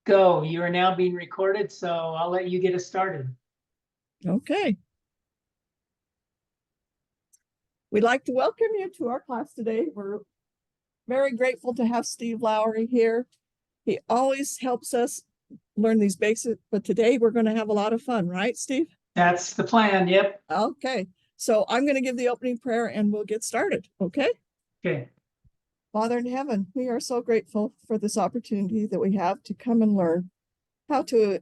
Go. You are now being recorded, so I'll let you get us started. Okay. We'd like to welcome you to our class today. We're very grateful to have Steve Lowry here. He always helps us learn these basics, but today we're going to have a lot of fun, right, Steve? That's the plan. Yep. Okay. So I'm going to give the opening prayer and we'll get started. Okay. Okay. Father in heaven, we are so grateful for this opportunity that we have to come and learn how to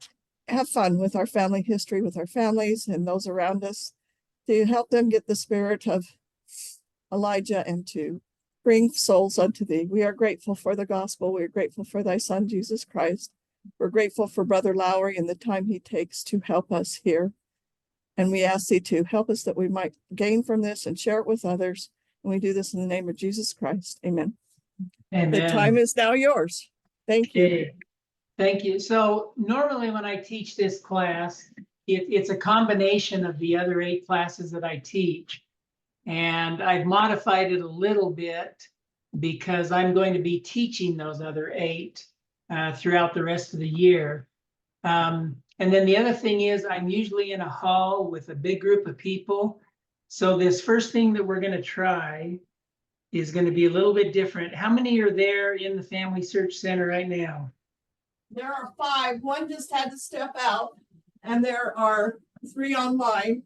have fun with our family history, with our families and those around us, to help them get the spirit of Elijah and to bring souls unto thee. We are grateful for the gospel. We are grateful for thy son, Jesus Christ. We're grateful for Brother Lowry and the time he takes to help us here. And we ask thee to help us that we might gain from this and share it with others. And we do this in the name of Jesus Christ. Amen. Amen. The time is now yours. Thank you. Okay. Thank you. So normally when I teach this class, it's a combination of the other 8 classes that I teach. And I've modified it a little bit because I'm going to be teaching those other 8 throughout the rest of the year. And then the other thing is I'm usually in a hall with a big group of people. So this first thing that we're going to try is going to be a little bit different. How many are there in the Family Search Center right now? There are 5. One just had to step out, and there are 3 online.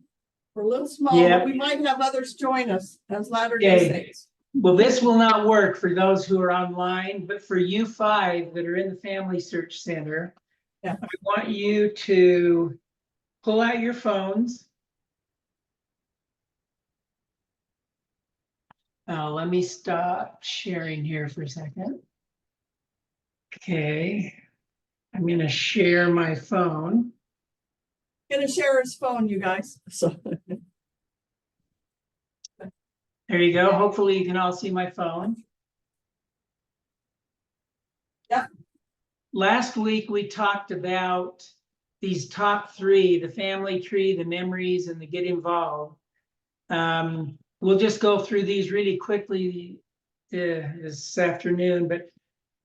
We're a little small, Yeah. but we might have others join us as Latter-day Saints. Well, this will not work for those who are online, but for you 5 that are in the Family Search Center, yeah. I want you to pull out your phones. Let me stop sharing here for a second. Okay. I'm going to share my phone. Gonna share his phone, you guys. So there you go. Hopefully you can all see my phone. Yeah. Last week we talked about these top 3, the family tree, the memories, and the get involved. We'll just go through these really quickly this afternoon, but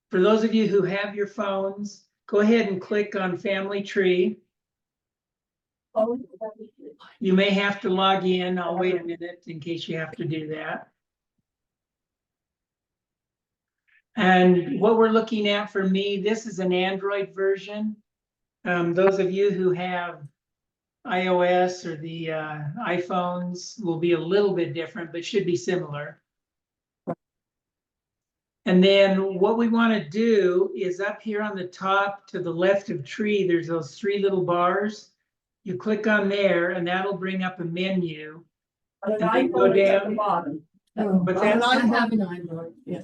for those of you who have your phones, go ahead and click on Family Tree. You may have to log in. I'll wait a minute in case you have to do that. And what we're looking at for me, this is an Android version. Those of you who have iOS or the iPhones will be a little bit different, but should be similar. And then what we want to do is up here on the top to the left of tree, there's those 3 little bars. You click on there and that'll bring up a menu. And then go down. At the bottom. But that's, I have an Android. Yeah.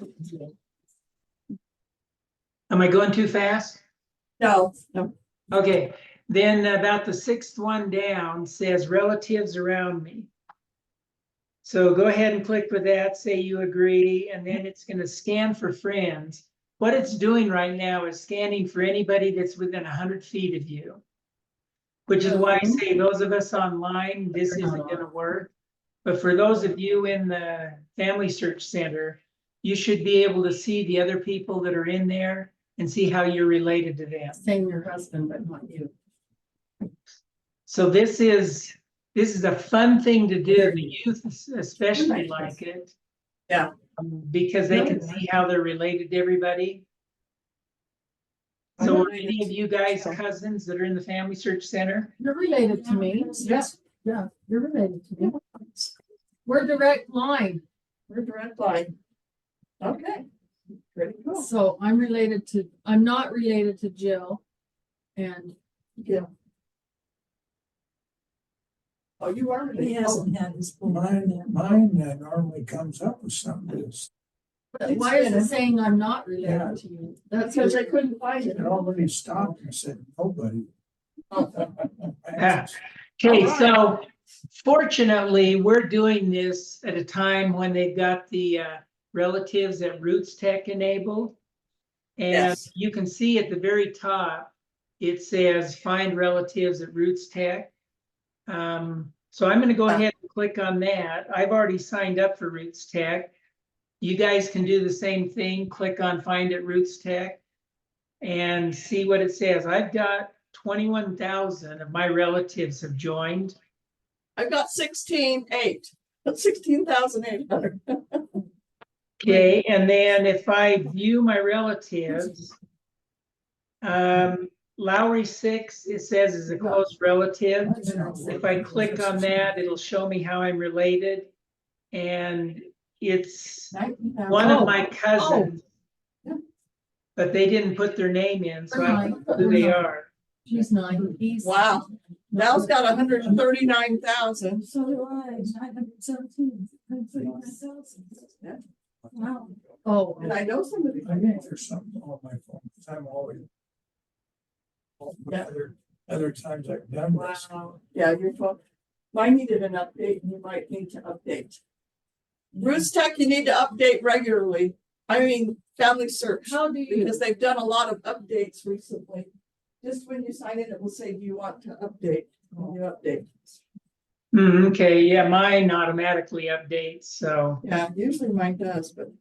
am I going too fast? No. Okay, then about the 6th one down says relatives around me. So go ahead and click with that, say you agree, and then it's going to scan for friends. What it's doing right now is scanning for anybody that's within 100 feet of you, which is why I say those of us online, this isn't going to work. But for those of you in the Family Search Center, you should be able to see the other people that are in there and see how you're related to them. Same your husband, but not you. So this is a fun thing to do. The youth especially like it. Yeah. Because they can see how they're related to everybody. So are any of you guys cousins that are in the Family Search Center? You're related to me. Yes. Yeah, you're related to me. We're direct line. We're direct line. Okay. Pretty cool. So I'm not related to Jill. And Yeah. Oh, you are related. He hasn't had his mine normally comes up with something. why is it saying I'm not related to you? That's because I couldn't find it. It already stopped and said, nobody. Yeah. Okay, so fortunately, we're doing this at a time when they've got the relatives at Roots Tech enabled. And Yes. you can see at the very top, it says find relatives at Roots Tech. So I'm going to go ahead and click on that. I've already signed up for Roots Tech. You guys can do the same thing. Click on find at Roots Tech. and see what it says. I've got 21,000 of my relatives have joined. I've got 16,800. 16,800. Okay, and then if I view my relatives, Lowry 6, it says is a close relative. If I click on that, it'll show me how I'm related. And it's one of my cousins, but they didn't put their name in, so I don't know who they are. She's 9. He's. Wow. Now's got 139,000. So do I, 917. Yeah. Wow. Oh, And I know somebody. I think there's something on my phone, 'cause I'm always. Yeah. Other times I've done this. Wow. Yeah, your phone. Mine needed an update and you might need to update. Roots Tech, you need to update regularly. I mean, FamilySearch, how do you? because they've done a lot of updates recently. Just when you sign in, it will say, do you want to update? And you update. Okay, yeah, mine automatically updates, so. Yeah, usually mine does, but.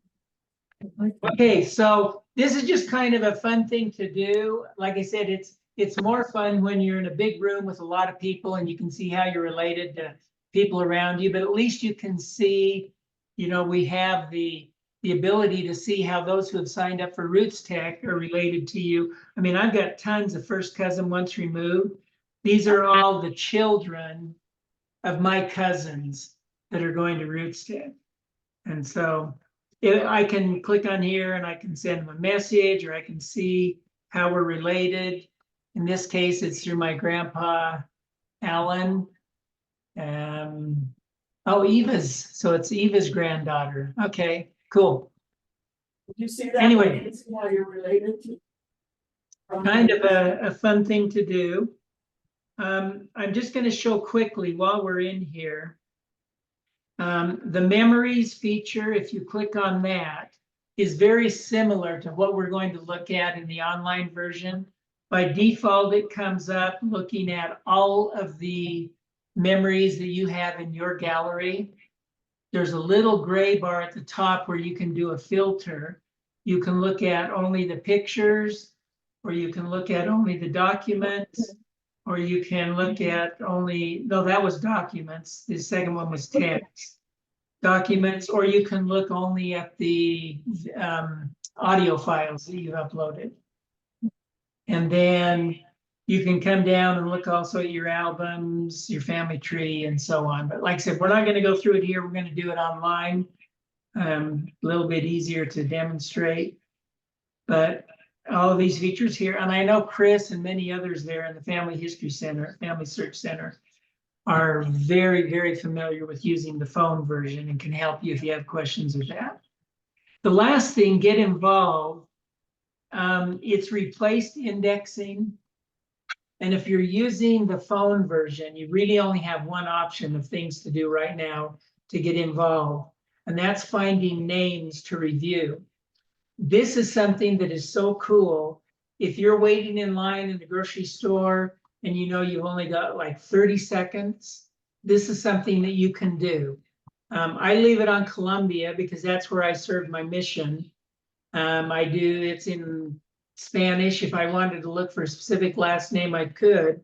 Okay, so this is just kind of a fun thing to do. Like I said, it's more fun when you're in a big room with a lot of people and you can see how you're related to people around you, but at least you can see, you know, we have the ability to see how those who have signed up for Roots Tech are related to you. I mean, I've got tons of first cousin once removed. These are all the children of my cousins that are going to Roots Tech. And so I can click on here and I can send them a message, or I can see how we're related. In this case, it's through my grandpa, Alan. Oh, Eva's, so it's Eva's granddaughter. Okay, cool. Did you see that? Anyway. You see how you're related to. Kind of a fun thing to do. I'm just going to show quickly while we're in here. The memories feature, if you click on that, is very similar to what we're going to look at in the online version. By default, it comes up looking at all of the memories that you have in your gallery. There's a little gray bar at the top where you can do a filter. You can look at only the pictures, or you can look at only the documents, or you can look at only, no, that was documents. The second one was text. Documents, or you can look only at the audio files that you uploaded. And then you can come down and look also at your albums, your family tree, and so on. But like I said, we're not going to go through it here. We're going to do it online. A little bit easier to demonstrate. But all of these features here, and I know Chris and many others there in the Family History Center, FamilySearch Center, are very, very familiar with using the phone version and can help you if you have questions with that. The last thing, get involved. It's replaced indexing. And if you're using the phone version, you really only have one option of things to do right now to get involved, and that's finding names to review. This is something that is so cool. If you're waiting in line in the grocery store and you know you've only got like 30 seconds, this is something that you can do. I leave it on Columbia because that's where I served my mission. It's in Spanish. If I wanted to look for a specific last name, I could.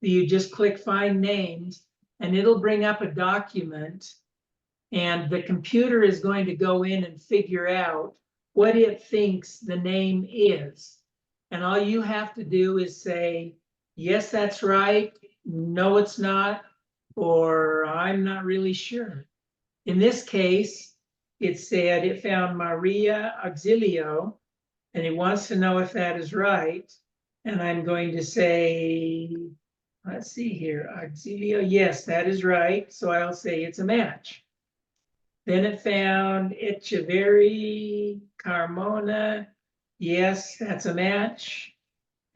You just click find names and it'll bring up a document, and the computer is going to go in and figure out what it thinks the name is. And all you have to do is say, yes, that's right. No, it's not. Or I'm not really sure. In this case, it said it found Maria Auxilio, and it wants to know if that is right. And I'm going to say, let's see here, Auxilio, yes, that is right. So I'll say it's a match. Then it found Echeverry, Carmona. Yes, that's a match.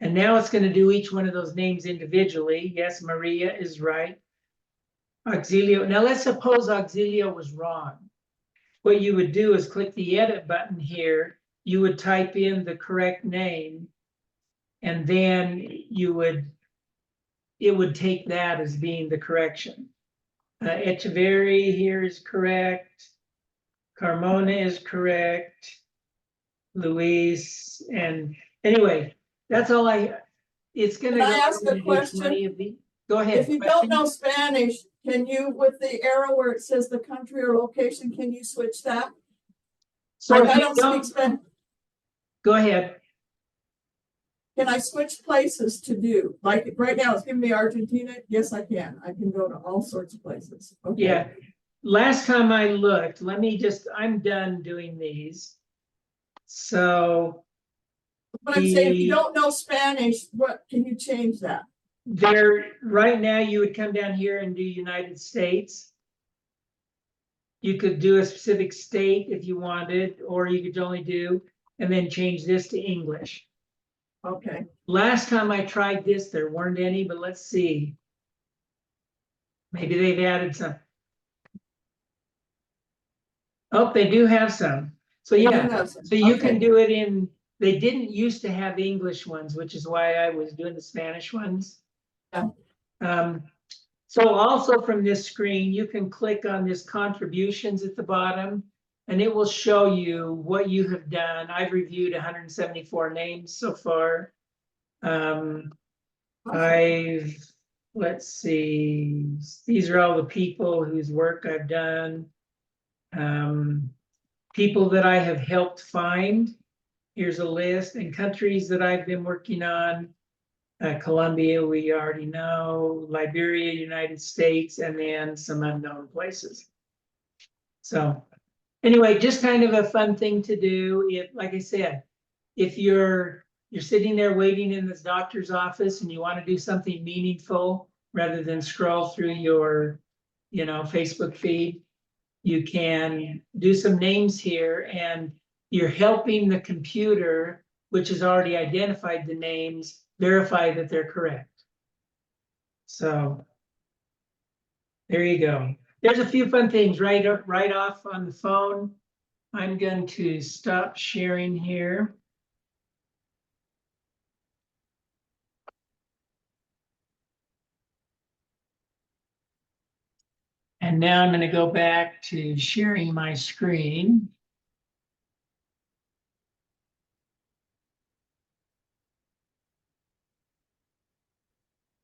And now it's going to do each one of those names individually. Yes, Maria is right. Auxilio. Now let's suppose Auxilio was wrong. What you would do is click the edit button here. You would type in the correct name, and then it would take that as being the correction. Echeverry here is correct. Carmona is correct. Luis, and anyway, That's all it's gonna. Can I go- ask I'm a gonna do question? 20 of these. Go ahead. If you don't know Spanish, can you, with the arrow where it says the country or location, can you switch that? So Like if I you don't speak Spanish. go ahead. Can I switch places to do? Like right now, it's giving me Argentina. Yes, I can. I can go to all sorts of places. Okay. Yeah. Last time I looked, I'm done doing these. So But I'm saying, if you the- don't know Spanish, what can you change that? right now you would come down here and do United States. You could do a specific state if you wanted, or you could only do, and then change this to English. Okay. Last time I tried this, there weren't any, but let's see. Maybe they've added some. Oh, they do have some. So They do yeah, have some. so you can Okay. do it in, they didn't used to have English ones, which is why I was doing the Spanish ones. Yeah. So also from this screen, you can click on this contributions at the bottom, and it will show you what you have done. I've reviewed 174 names so far. Let's see, these are all the people whose work I've done. People that I have helped find. Here's a list, and countries that I've been working on. Colombia, we already know, Liberia, United States, and then some unknown places. So anyway, just kind of a fun thing to do. Like I said, if you're sitting there waiting in this doctor's office and you want to do something meaningful rather than scroll through your, Facebook feed, you can do some names here, and you're helping the computer, which has already identified the names, verify that they're correct. So there you go. There's a few fun things right off on the phone. I'm going to stop sharing here. And now I'm going to go back to sharing my screen.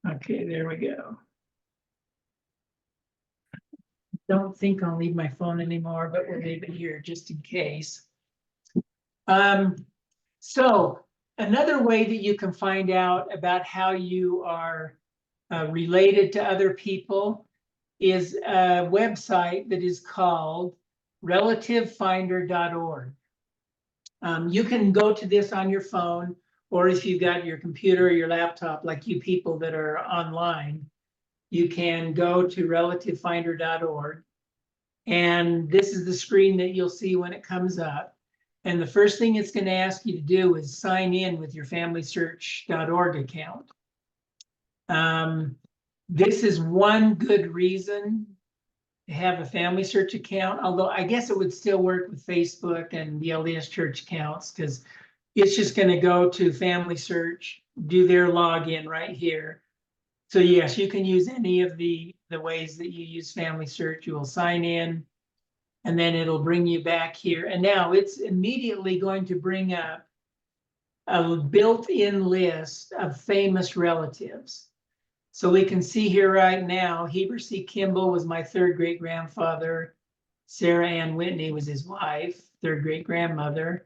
Okay, there we go. Don't think I'll need my phone anymore, but we'll leave it here just in case. So another way that you can find out about how you are related to other people is a website that is called relativefinder.org. You can go to this on your phone, or if you've got your computer or your laptop, like you people that are online, you can go to relativefinder.org. And this is the screen that you'll see when it comes up. And the first thing it's going to ask you to do is sign in with your FamilySearch.org account. This is one good reason to have a FamilySearch account, although I guess it would still work with Facebook and the LDS Church accounts, because it's just going to go to FamilySearch, do their login right here. So yes, you can use any of the ways that you use FamilySearch. You will sign in, and then it'll bring you back here. And now it's immediately going to bring up a built-in list of famous relatives. So we can see here right now, Heber C. Kimball was my third great grandfather. Sarah Ann Whitney was his wife, third great grandmother.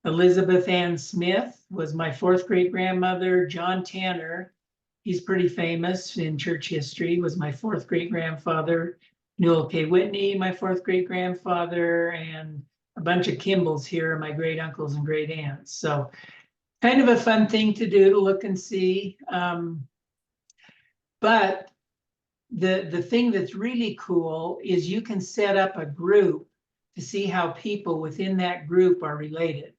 Elizabeth Ann Smith was my fourth great grandmother. John Tanner, he's pretty famous in church history, was my fourth great grandfather. Newell K. Whitney, my fourth great grandfather, and a bunch of Kimballs here are my great uncles and great aunts. So kind of a fun thing to do, to look and see. But the thing that's really cool is you can set up a group to see how people within that group are related.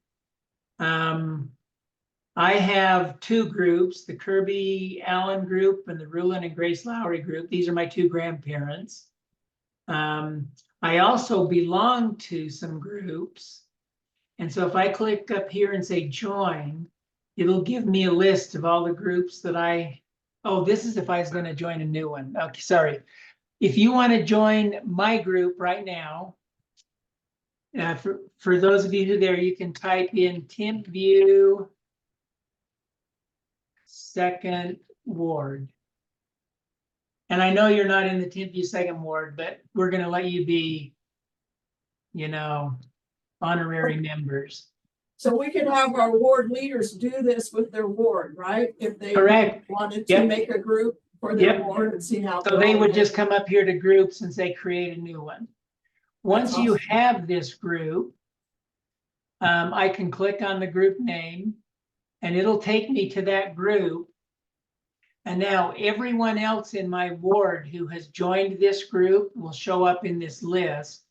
I have two groups, the Kirby Allen group and the Rulin and Grace Lowry group. These are my two grandparents. I also belong to some groups. And so if I click up here and say join, it'll give me a list of all the groups that oh, this is if I was going to join a new one. Okay, sorry. If you want to join my group right now, for those of you who are there, you can type in TimpView Second Ward. And I know you're not in the Timpview Second Ward, but we're gonna let you be, you know, honorary members. So we can have our ward leaders do this with their ward, right? If they Correct. wanted to Yep. make a group for their Yep. ward and see how. So they would just come up here to groups and say, create a new one. Once you awesome. have this group, I can click on the group name and it'll take me to that group. And now everyone else in my ward who has joined this group will show up in this list.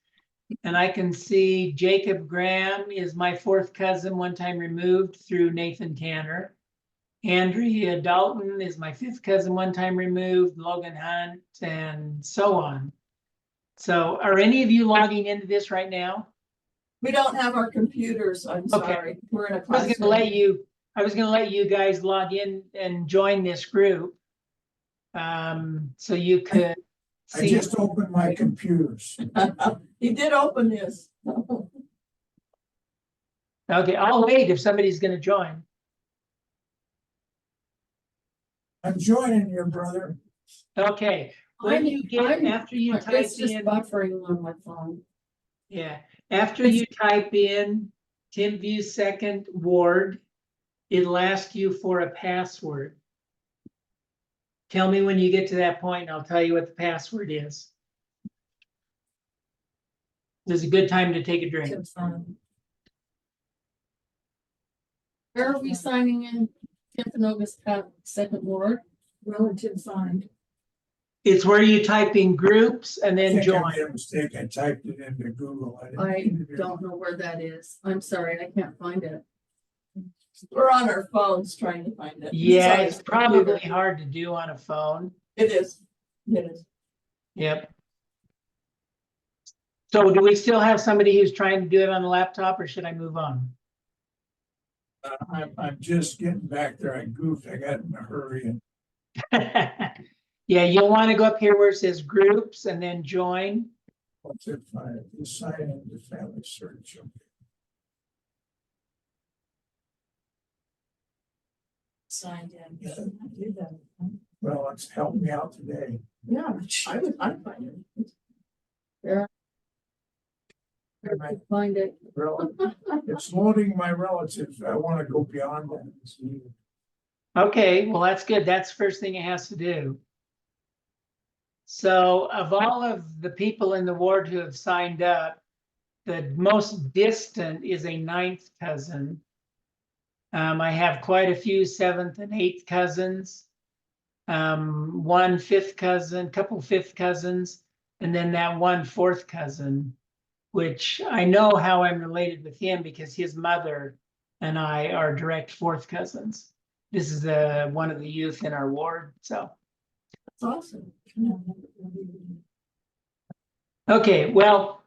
And I can see Jacob Graham is my fourth cousin, one time removed through Nathan Tanner. Andrea Dalton is my fifth cousin, one time removed, Logan Hunt, and so on. So are any of you logging into this right now? We don't have our computers, I'm Okay. sorry. We're in a I was classroom. gonna let you guys log in and join this group. So you could I see. just opened my computers. He did open his. Okay, I'll wait if somebody's gonna join. I'm joining your brother. Okay, when you get, after you type It's just in, buffering on my phone. yeah, after you type in Timpview Second Ward, it'll ask you for a password. Tell me when you get to that point and I'll tell you what the password is. This is a good time to take a drink. Where are we signing in? Timpanogos Second Ward? Relative find. It's where you type in groups and I then think I join. made a mistake. I typed it into Google. I didn't do it. don't know where that is. I'm sorry, I can't find it. We're on our phones trying to find it. Yeah, on it's his probably computer. hard to do on a phone. It is. It is. Yep. So do we still have somebody who's trying to do it on the laptop or should I move on? I'm just getting back there. I goofed. I got in a hurry and Yeah, you'll want to go up here where it says groups and then join. what's it find? You sign into FamilySearch. Signed in. Yeah. Well, it's helped me out today. Yeah, I'd find it. I Find it. It's loading my relatives. I want to go beyond that. Okay, well, that's good. That's the first thing it has to do. So of all of the people in the ward who have signed up, the most distant is a ninth cousin. I have quite a few seventh and eighth cousins. One fifth cousin, couple fifth cousins, and then that one fourth cousin, which I know how I'm related with him because his mother and I are direct fourth cousins. This is one of the youth in our ward, so. That's awesome. Okay, well,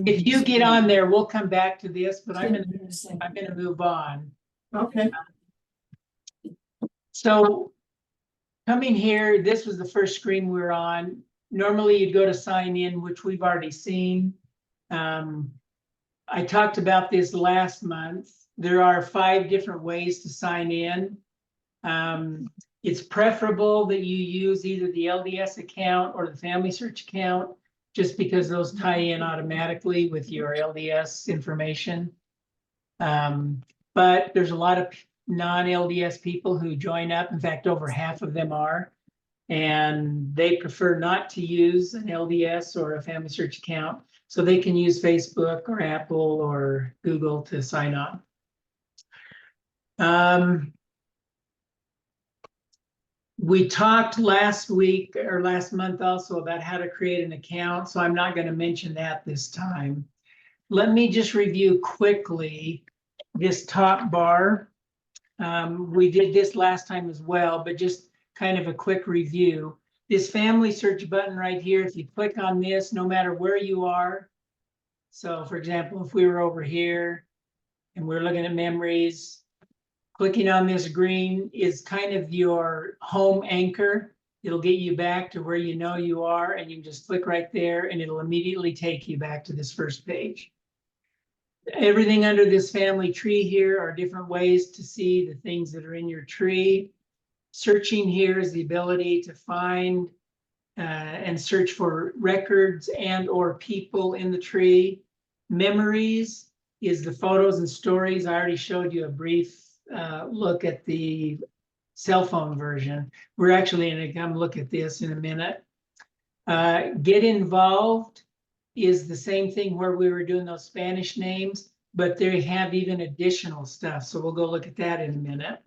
if you get on there, we'll come back to this, but I'm gonna move on. Okay. So coming here, this was the first screen we were on. Normally you'd go to sign in, which we've already seen. I talked about this last month. There are 5 different ways to sign in. It's preferable that you use either the LDS account or the FamilySearch account, just because those tie in automatically with your LDS information. But there's a lot of non-LDS people who join up. In fact, over half of them are. And they prefer not to use an LDS or a FamilySearch account. So they can use Facebook or Apple or Google to sign on. We talked last week or last month also about how to create an account, so I'm not going to mention that this time. Let me just review quickly this top bar. We did this last time as well, but just kind of a quick review. This FamilySearch button right here, if you click on this, no matter where you are. So for example, if we were over here and we're looking at memories, clicking on this green is kind of your home anchor. It'll get you back to where you know you are, and you can just click right there and it'll immediately take you back to this first page. Everything under this family tree here are different ways to see the things that are in your tree. Searching here is the ability to find and search for records and or people in the tree. Memories is the photos and stories. I already showed you a brief look at the cell phone version. We're actually going to come look at this in a minute. Get involved is the same thing where we were doing those Spanish names, but they have even additional stuff. So we'll go look at that in a minute.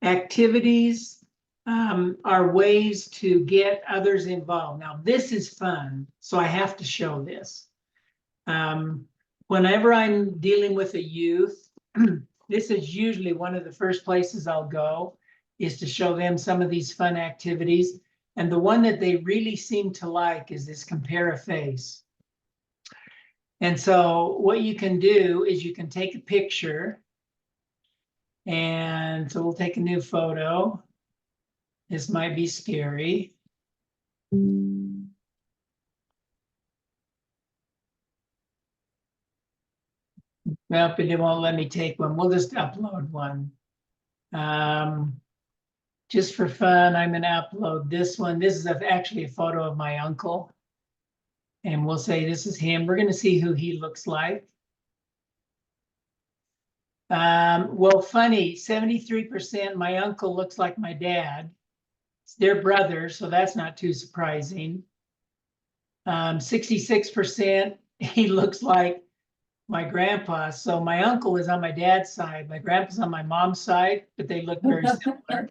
Activities are ways to get others involved. Now, this is fun, so I have to show this. Whenever I'm dealing with a youth, this is usually one of the first places I'll go, is to show them some of these fun activities. And the one that they really seem to like is this compare a face. And so what you can do is you can take a picture. And so we'll take a new photo. This might be scary. Well, but it won't let me take one. We'll just upload one. Just for fun, I'm going to upload this one. This is actually a photo of my uncle. And we'll say this is him. We're going to see who he looks like. Well, funny, 73%, my uncle looks like my dad. They're brothers, so that's not too surprising. 66%, he looks like my grandpa. So my uncle is on my dad's side. My grandpa's on my mom's side, but they look very similar.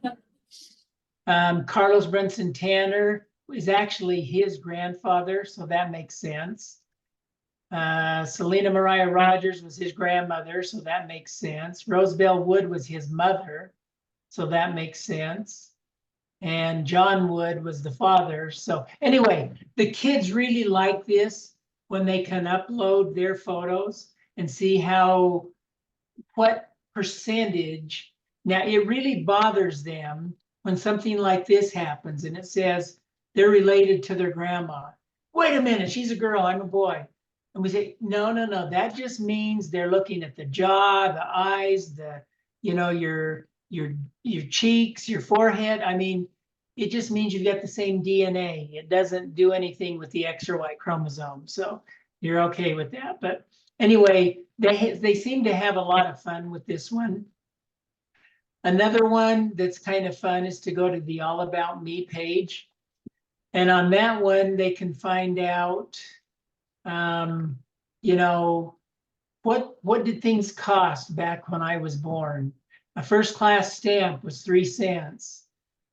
Carlos Brunson Tanner is actually his grandfather, so that makes sense. Selena Mariah Rogers was his grandmother, so that makes sense. Rosebell Wood was his mother, so that makes sense. And John Wood was the father. So anyway, the kids really like this when they can upload their photos and see what percentage. Now, it really bothers them when something like this happens and it says they're related to their grandma. Wait a minute, she's a girl, I'm a boy. And we say, no, that just means they're looking at the jaw, the eyes, your cheeks, your forehead. I mean, it just means you've got the same DNA. It doesn't do anything with the X or Y chromosome. So you're okay with that. But anyway, they seem to have a lot of fun with this one. Another one that's kind of fun is to go to the All About Me page. And on that one, they can find out, what did things cost back when I was born? A first class stamp was 3 cents.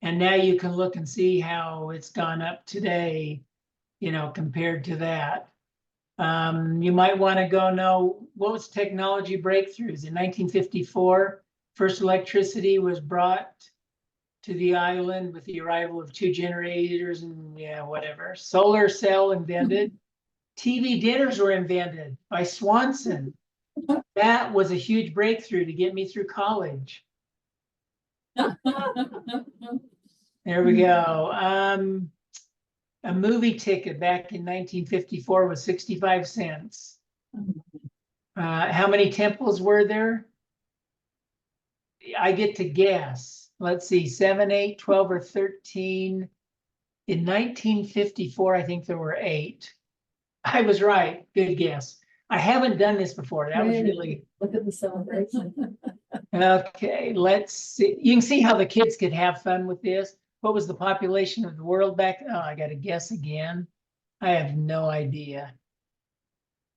And now you can look and see how it's gone up today, compared to that. You might want to go know what was technology breakthroughs. In 1954, first electricity was brought to the island with the arrival of 2 generators and whatever. Solar cell invented. TV dinners were invented by Swanson. That was a huge breakthrough to get me through college. There we go. A movie ticket back in 1954 was 65 cents. How many temples were there? I get to guess. Let's see, 7, 8, 12, or 13. In 1954, I think there were 8. I was right. Good guess. I haven't done this before. That was really. Look at the celebration. Okay, let's see. You can see how the kids could have fun with this. What was the population of the world back? Oh, I got to guess again. I have no idea.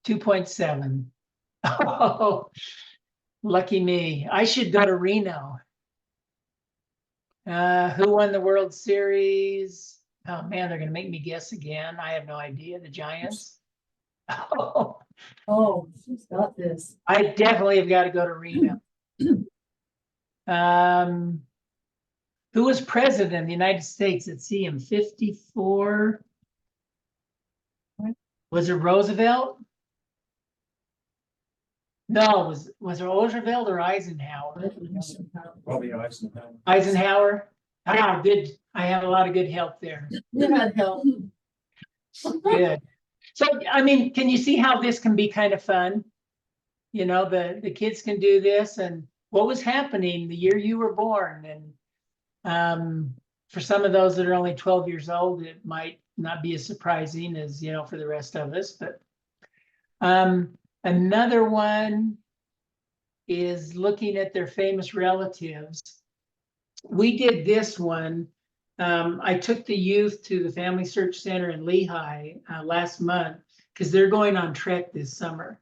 2.7. Oh, lucky me. I should go to Reno. Who won the World Series? Oh man, they're going to make me guess again. I have no idea. The Giants. Oh, she's got this. I definitely have got to go to Reno. Who was president of the United States? Let's see him. 54. Was it Roosevelt? No, was it Roosevelt or Eisenhower? Probably Eisenhower. Eisenhower. Ah, good. I have a lot of good help there. You had help. Good. So, I mean, can you see how this can be kind of fun? you know, the kids can do this and what was happening the year you were born. And for some of those that are only 12 years old, it might not be as surprising as, you know, for the rest of us. But another one is looking at their famous relatives. We did this one. I took the youth to the FamilySearch Center in Lehigh last month because they're going on trek this summer.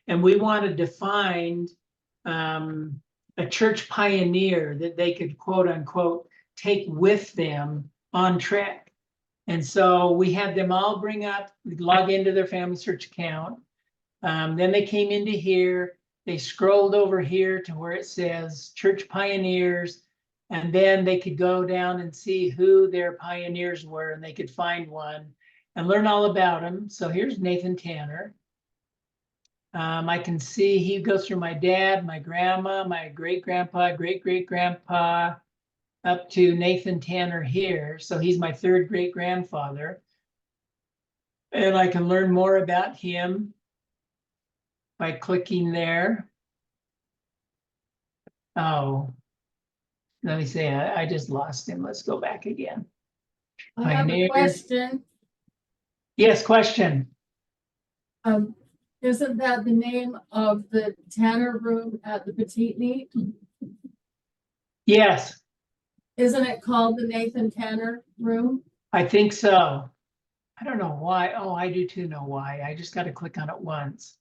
And we wanted to find a church pioneer that they could, quote unquote, take with them on trek. And so we had them all log into their FamilySearch account. Then they came into here. They scrolled over here to where it says church pioneers. And then they could go down and see who their pioneers were, and they could find one and learn all about them. So here's Nathan Tanner. I can see he goes through my dad, my grandma, my great-grandpa, great-great-grandpa, up to Nathan Tanner here. So he's my third great-grandfather. And I can learn more about him by clicking there. Oh. Let me say, I just lost him. Let's go back again. I have a Pioneers. question. Yes, question. Isn't that the name of the Tanner room at the Petite Meat? Yes, Isn't it called the Nathan Tanner room? I think so. I don't know why. Oh, I do too know why. I just got to click on it once.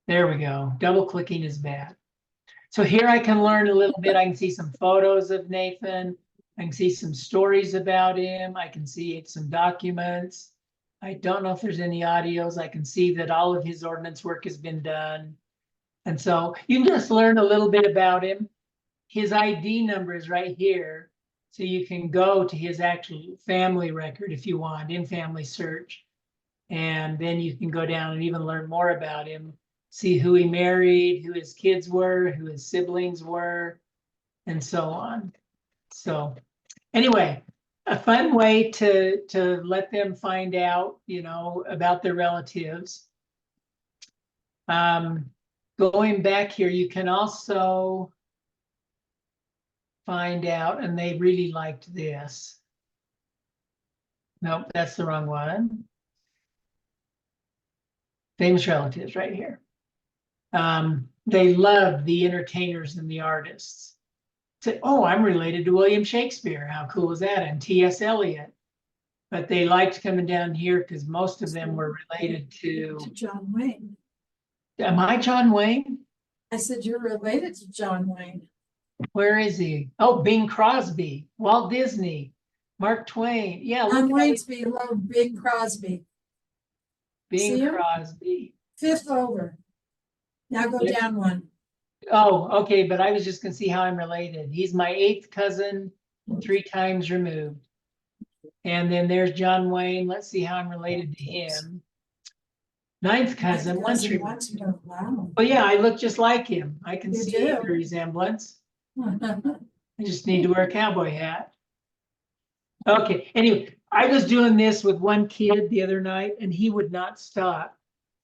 There we go. Double clicking is bad. So here I can learn a little bit. I can see some photos of Nathan. I can see some stories about him. I can see some documents. I don't know if there's any audios. I can see that all of his ordinance work has been done. And so you can just learn a little bit about him. His ID number is right here. So you can go to his actual family record if you want in FamilySearch. And then you can go down and even learn more about him. See who he married, who his kids were, who his siblings were, and so on. So anyway, a fun way to let them find out, you know, about their relatives. Going back here, you can also find out, and they really liked this. Nope, that's the wrong one. Famous relatives right here. They loved the entertainers and the artists. Said, oh, I'm related to William Shakespeare. How cool is that? And T.S. Eliot. But they liked coming down here because most of them were related to John Wayne. Am I John Wayne? I said, you're related to John Wayne. Where is he? Oh, Bing Crosby, Walt Disney, Mark Twain. Yeah, look John at Wayne's below Bing Crosby. see Bing him? Crosby. Fifth over. Now go Yeah. down one. Oh, okay, but I was just gonna see how I'm related. He's my 8th cousin, 3 times removed. And then there's John Wayne. Let's see how I'm related to him. 9th cousin, once removed. Wow. Oh yeah, I look just like him. I can You see do. the resemblance. I just need to wear a cowboy hat. Okay, anyway, I was doing this with one kid the other night and he would not stop.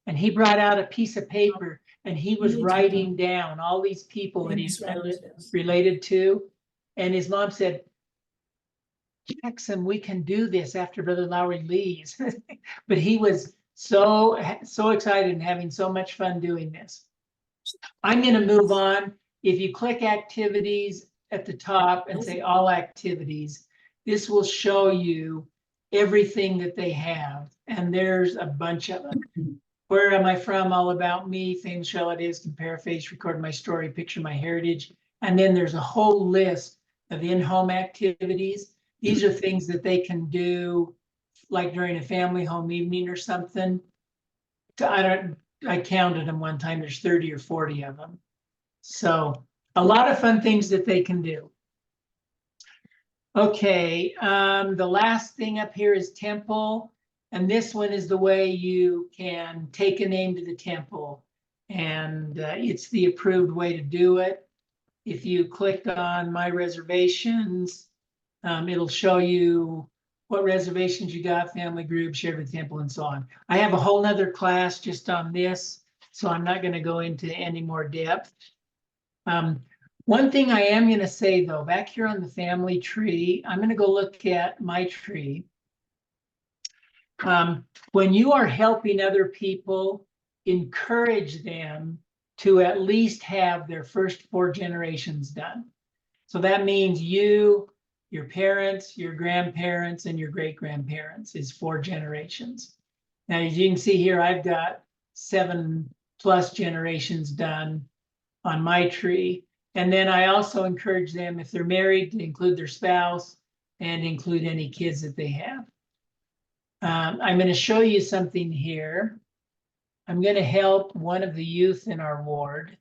And he brought out a piece of paper and he was writing down all these people that he's related to. And his mom said, Jackson, we can do this after Brother Lowry leaves. But he was so excited and having so much fun doing this. I'm going to move on. If you click activities at the top and say all activities, this will show you everything that they have. And there's a bunch of them. Where am I from? All about me, famous relatives, compare face, record my story, picture my heritage. And then there's a whole list of in-home activities. These are things that they can do like during a family home evening or something. I counted them one time, there's 30 or 40 of them. So a lot of fun things that they can do. Okay, the last thing up here is temple. And this one is the way you can take a name to the temple. And it's the approved way to do it. If you click on my reservations, it'll show you what reservations you got, family group, shared with temple, and so on. I have a whole nother class just on this. so I'm not going to go into any more depth. One thing I am going to say though, back here on the family tree, I'm going to go look at my tree. When you are helping other people, encourage them to at least have their first 4 generations done. So that means you, your parents, your grandparents, and your great-grandparents is 4 generations. Now, as you can see here, I've got 7+ generations done on my tree. And then I also encourage them, if they're married, to include their spouse and include any kids that they have. I'm going to show you something here. I'm going to help one of the youth in our ward.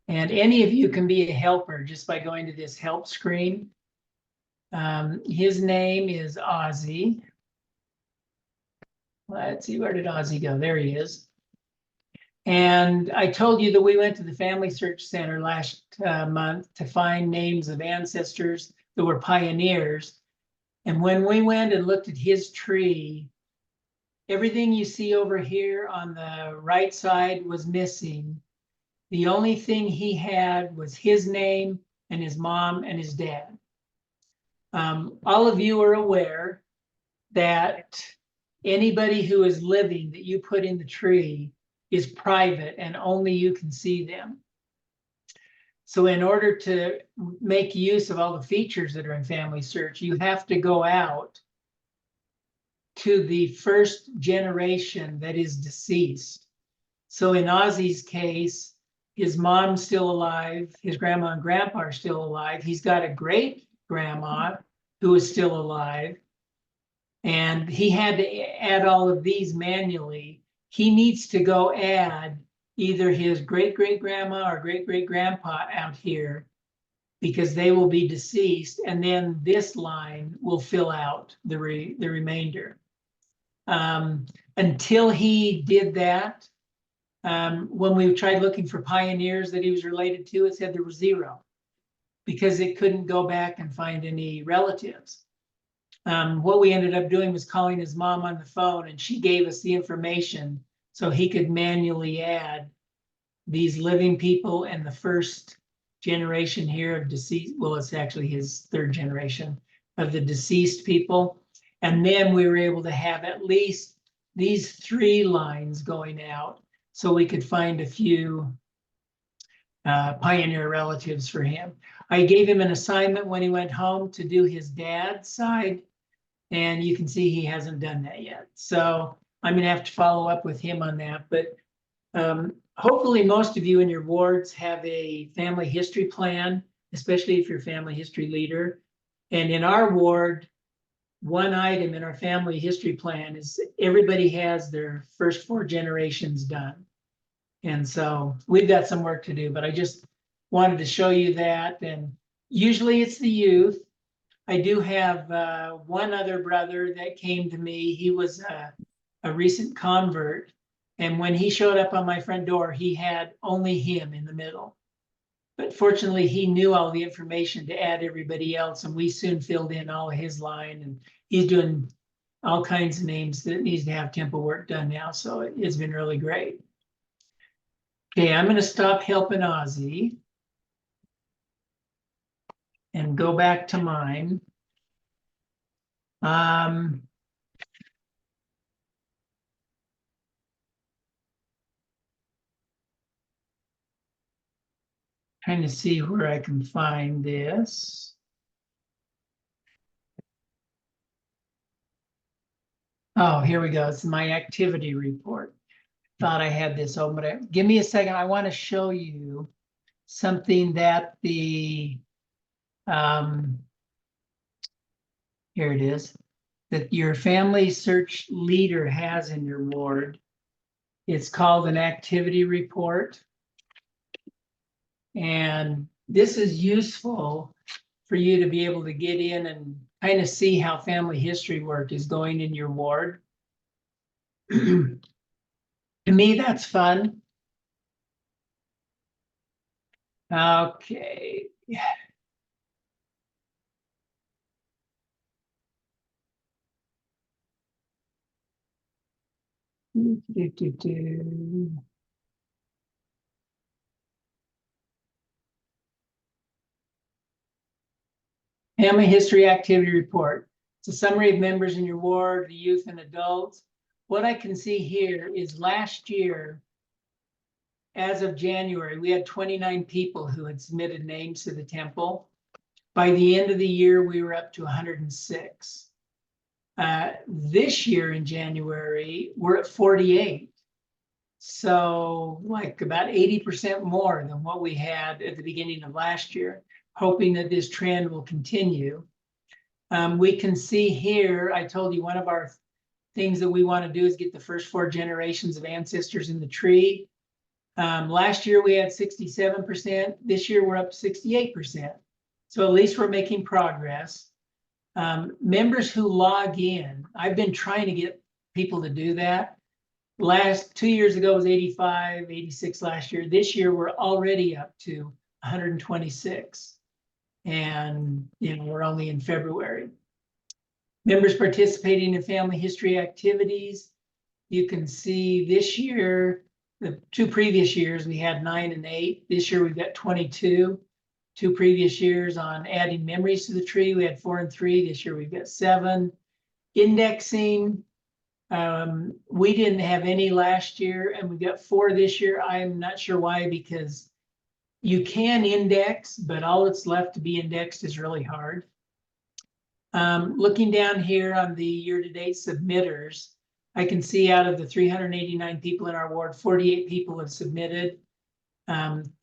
And any of you can be a helper just by going to this help screen. His name is Ozzy. Let's see, where did Ozzy go? There he is. And I told you that we went to the FamilySearch Center last month to find names of ancestors that were pioneers. And when we went and looked at his tree, everything you see over here on the right side was missing. The only thing he had was his name and his mom and his dad. All of you are aware that anybody who is living that you put in the tree is private and only you can see them. So in order to make use of all the features that are in FamilySearch, you have to go out to the first generation that is deceased. So in Ozzy's case, his mom's still alive, his grandma and grandpa are still alive. He's got a great grandma who is still alive. And he had to add all of these manually. He needs to go add either his great-great-grandma or great-great-grandpa out here because they will be deceased. And then this line will fill out the remainder. Until he did that, when we tried looking for pioneers that he was related to, it said there was 0 because it couldn't go back and find any relatives. What we ended up doing was calling his mom on the phone, and she gave us the information so he could manually add these living people and the first generation here of deceased. Well, it's actually his 3rd generation of the deceased people. And then we were able to have at least these 3 lines going out so we could find a few pioneer relatives for him. I gave him an assignment when he went home to do his dad's side, and you can see he hasn't done that yet. So I'm going to have to follow up with him on that. But hopefully most of you in your wards have a family history plan, especially if you're a family history leader. And in our ward, one item in our family history plan is everybody has their first 4 generations done. And so we've got some work to do, but I just wanted to show you that. And usually it's the youth. I do have one other brother that came to me. He was a recent convert. And when he showed up on my front door, he had only him in the middle. But fortunately, he knew all the information to add everybody else. And we soon filled in all of his line. And he's doing all kinds of names that needs to have temple work done now. So it's been really great. Okay, I'm going to stop helping Ozzy and go back to mine. Trying to see where I can find this. Oh, here we go. It's my activity report. Thought I had this open, but give me a second. I want to show you something that the here it is, that your family search leader has in your ward. It's called an activity report. And this is useful for you to be able to get in and kind of see how family history work is going in your ward. To me, that's fun. Okay. Family History Activity Report. It's a summary of members in your ward, the youth and adults. What I can see here is last year, as of January, we had 29 people who had submitted names to the temple. By the end of the year, we were up to 106. This year in January, we're at 48. So like about 80% more than what we had at the beginning of last year, hoping that this trend will continue. We can see here, I told you one of our things that we want to do is get the first 4 generations of ancestors in the tree. Last year we had 67%. This year we're up to 68%. So at least we're making progress. Members who log in, I've been trying to get people to do that. Last 2 years ago was 85, 86 last year. This year we're already up to 126. And we're only in February. Members participating in family history activities. You can see this year, the 2 previous years, we had 9 and 8. This year we've got 22. 2 previous years on adding memories to the tree, we had 4 and 3. This year we've got 7. Indexing, we didn't have any last year, and we got 4 this year. I'm not sure why, because you can index, but all that's left to be indexed is really hard. Looking down here on the year-to-date submitters, I can see out of the 389 people in our ward, 48 people have submitted.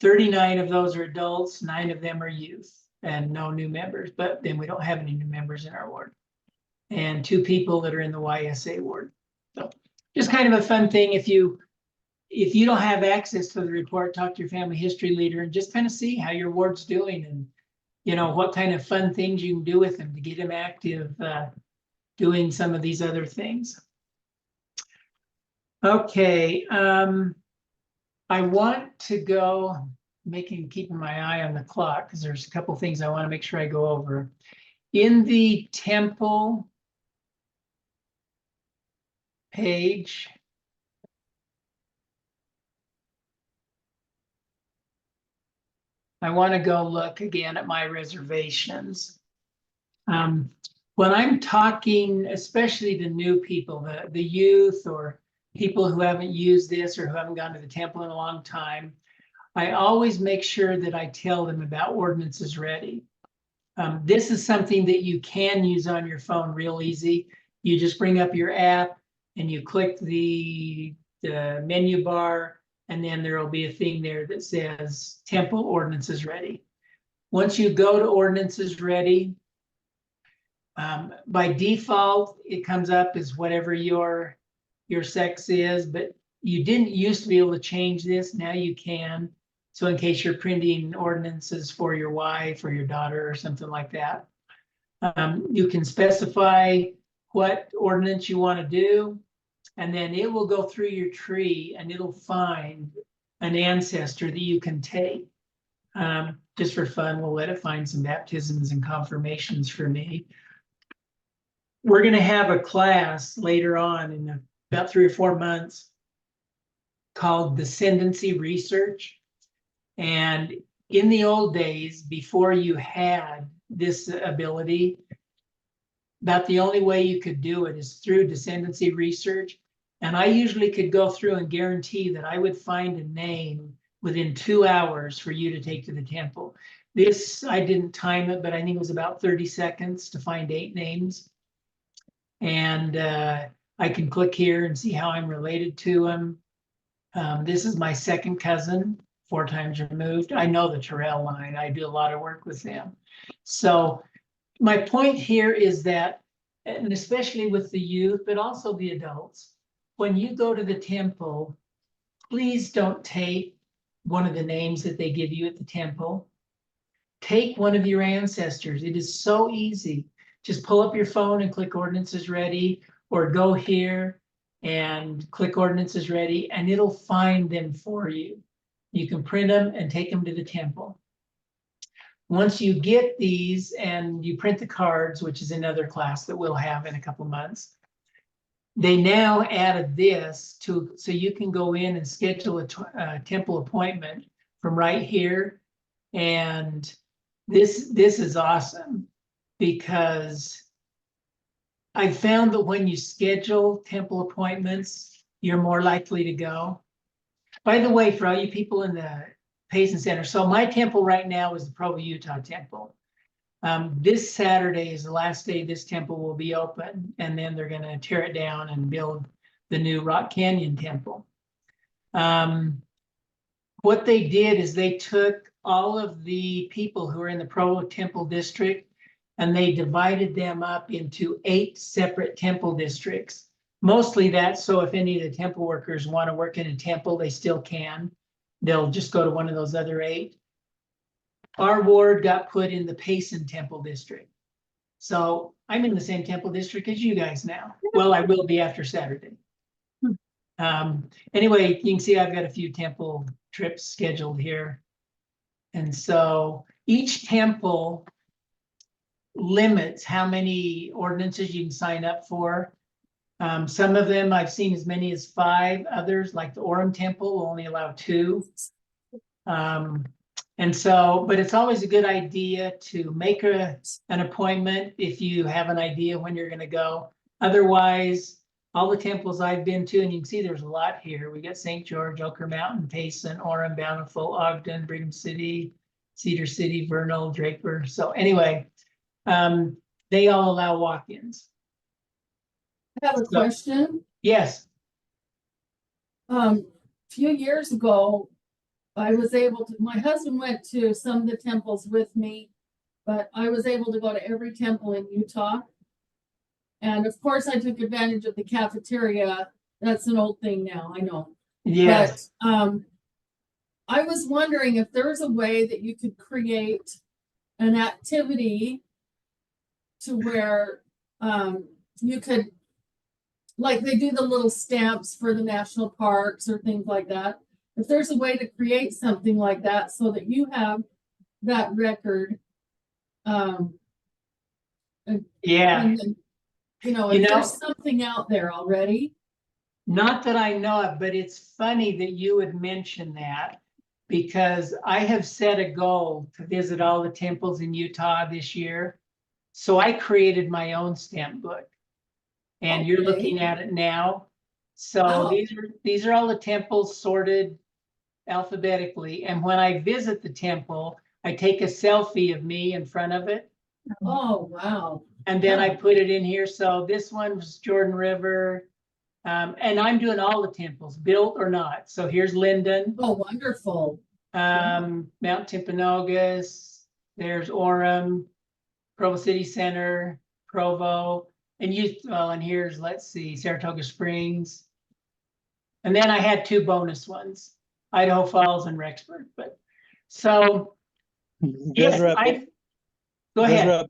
39 of those are adults, 9 of them are youth, and no new members, but then we don't have any new members in our ward. And 2 people that are in the YSA ward. So just kind of a fun thing. If you don't have access to the report, talk to your family history leader and just kind of see how your ward's doing and what kind of fun things you can do with them to get them active, doing some of these other things. Okay, I want to go keeping my eye on the clock because there's a couple things I want to make sure I go over. In the temple page, I want to go look again at my reservations. When I'm talking, especially to new people, the youth or people who haven't used this or who haven't gone to the temple in a long time, I always make sure that I tell them about Ordinances Ready. This is something that you can use on your phone real easy. You just bring up your app and you click the menu bar, and then there will be a thing there that says Temple Ordinances Ready. Once you go to Ordinances Ready, by default, it comes up as whatever your sex is, but you didn't used to be able to change this. Now you can. So in case you're printing ordinances for your wife or your daughter or something like that, you can specify what ordinance you want to do, and then it will go through your tree and it'll find an ancestor that you can take. Just for fun, we'll let it find some baptisms and confirmations for me. We're going to have a class later on in about 3 or 4 months called Descendancy Research. And in the old days, before you had this ability, about the only way you could do it is through Descendancy Research. And I usually could go through and guarantee that I would find a name within 2 hours for you to take to the temple. This, I didn't time it, but I think it was about 30 seconds to find 8 names. And I can click here and see how I'm related to him. This is my second cousin, 4 times removed. I know the Terrell line. I do a lot of work with them. So my point here is that, and especially with the youth, but also the adults, when you go to the temple, please don't take one of the names that they give you at the temple. Take one of your ancestors. It is so easy. Just pull up your phone and click Ordinances Ready, or go here and click Ordinances Ready, and it'll find them for you. You can print them and take them to the temple. Once you get these and you print the cards, which is another class that we'll have in a couple months, they now added this so you can go in and schedule a temple appointment from right here. And this is awesome because I found that when you schedule temple appointments, you're more likely to go. By the way, for all you people in the Payson Center, so my temple right now is the Provo, Utah temple. This Saturday is the last day this temple will be open, and then they're going to tear it down and build the new Rock Canyon temple. What they did is they took all of the people who are in the Provo Temple District and they divided them up into 8 separate temple districts. Mostly that's so if any of the temple workers want to work in a temple, they still can. They'll just go to one of those other 8. Our ward got put in the Payson Temple District. So I'm in the same temple district as you guys now. Well, I will be after Saturday. Anyway, you can see I've got a few temple trips scheduled here. And so each temple limits how many ordinances you can sign up for. Some of them I've seen as many as 5. Others, like the Orem Temple, will only allow 2. And so, but it's always a good idea to make an appointment if you have an idea when you're going to go. Otherwise, all the temples I've been to, and you can see there's a lot here. We got St. George, Oquirrh Mountain, Payson, Orem, Bountiful, Ogden, Brigham City, Cedar City, Vernal, Draper. So anyway, they all allow walk-ins. I have a question. Yes. A few years ago, I was able to, my husband went to some of the temples with me, but I was able to go to every temple in Utah. And of course, I took advantage of the cafeteria. That's an old thing now, I know. Yes. But I was wondering if there's a way that you could create an activity to where you could, like they do the little stamps for the national parks or things like that. If there's a way to create something like that so that you have that record. Yeah. And then, if there's something out there already. Not that I know of, but it's funny that you would mention that because I have set a goal to visit all the temples in Utah this year. So I created my own stamp book and you're looking at it now. So these are all the temples sorted alphabetically. And when I visit the temple, I take a selfie of me in front of it. Oh, wow. And then I put it in here. So this one was Jordan River. And I'm doing all the temples, built or not. So here's Linden. Oh, wonderful. Mount Timpanogos. There's Orem, Provo City Center, Provo. And and here's, let's see, Saratoga Springs. And then I had 2 bonus ones, Idaho Falls and Rexburg. But so, yes, go ahead.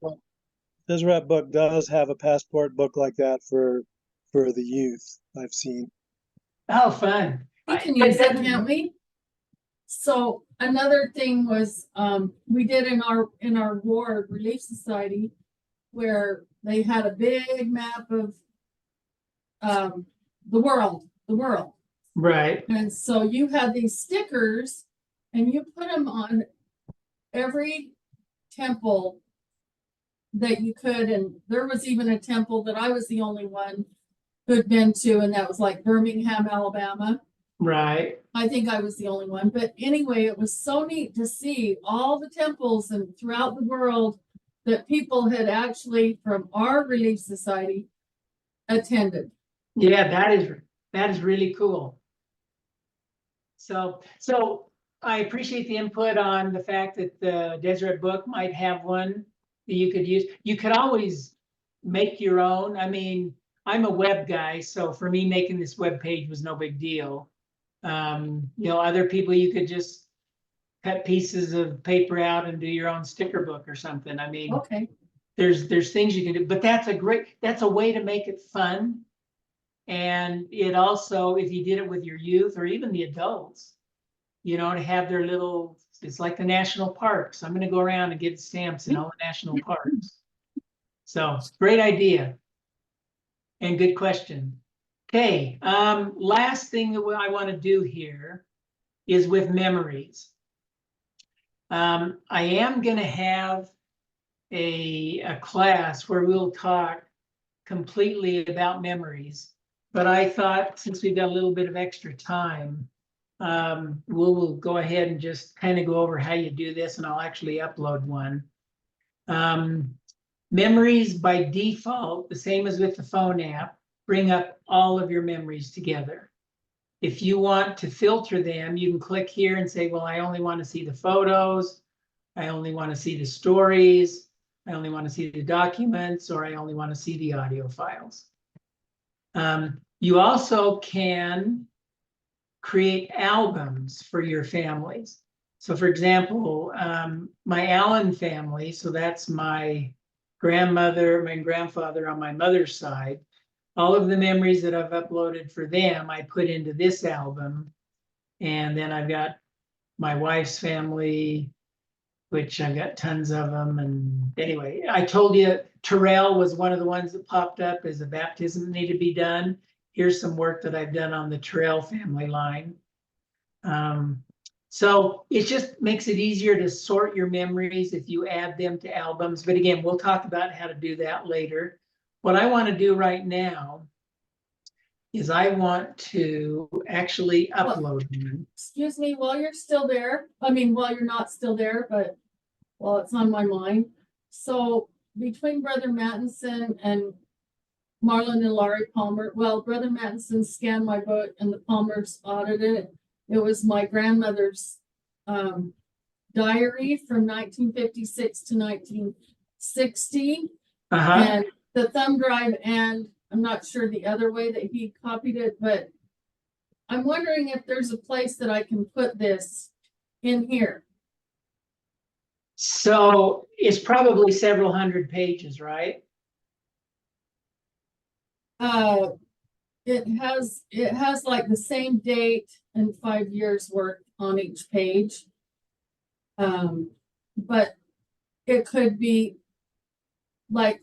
Deseret book does have a passport book like that for the youth. I've seen. Oh, fun! We can use that, can't we? So another thing was we did in our ward relief society where they had a big map of the world. Right. And so you had these stickers and you put them on every temple that you could. And there was even a temple that I was the only one who'd been to, and that was like Birmingham, Alabama. Right. I think I was the only one. But anyway, it was so neat to see all the temples and throughout the world that people had actually from our relief society attended. Yeah, that is really cool. So I appreciate the input on the fact that the Deseret book might have one that you could use. You could always make your own. I mean, I'm a web guy, so for me, making this web page was no big deal. Other people, you could just cut pieces of paper out and do your own sticker book or something. I mean, okay. There's things you can do, but that's a way to make it fun. And it also, if you did it with your youth or even the adults, to have their little, it's like the national parks. I'm going to go around and get stamps in all the national parks. So great idea and good question. Okay, last thing that I want to do here is with memories. I am going to have a class where we'll talk completely about memories, but I thought since we've got a little bit of extra time, we'll go ahead and just kind of go over how you do this, and I'll actually upload one. Memories by default, the same as with the phone app, bring up all of your memories together. If you want to filter them, you can click here and say, well, I only want to see the photos, I only want to see the stories, I only want to see the documents, or I only want to see the audio files. You also can create albums for your families. So for example, my Allen family, so that's my grandmother, my grandfather on my mother's side, all of the memories that I've uploaded for them, I put into this album. And then I've got my wife's family, which I've got tons of them. And anyway, I told you Terrell was one of the ones that popped up as a baptism that needed to be done. Here's some work that I've done on the Terrell family line. So it just makes it easier to sort your memories if you add them to albums. But again, we'll talk about how to do that later. What I want to do right now is I want to actually upload them. Excuse me, while you're still there, I mean, while you're not still there, but while it's on my mind. So between Brother Mattinson and Marlon and Lowry Palmer, well, Brother Mattinson scanned my book and the Palmers audited it. It was my grandmother's diary from 1956 to 1960. And the thumb drive, and I'm not sure the other way that he copied it, but I'm wondering if there's a place that I can put this in here. So it's probably several hundred pages, right? It has like the same date and 5 years worth on each page. But it could be like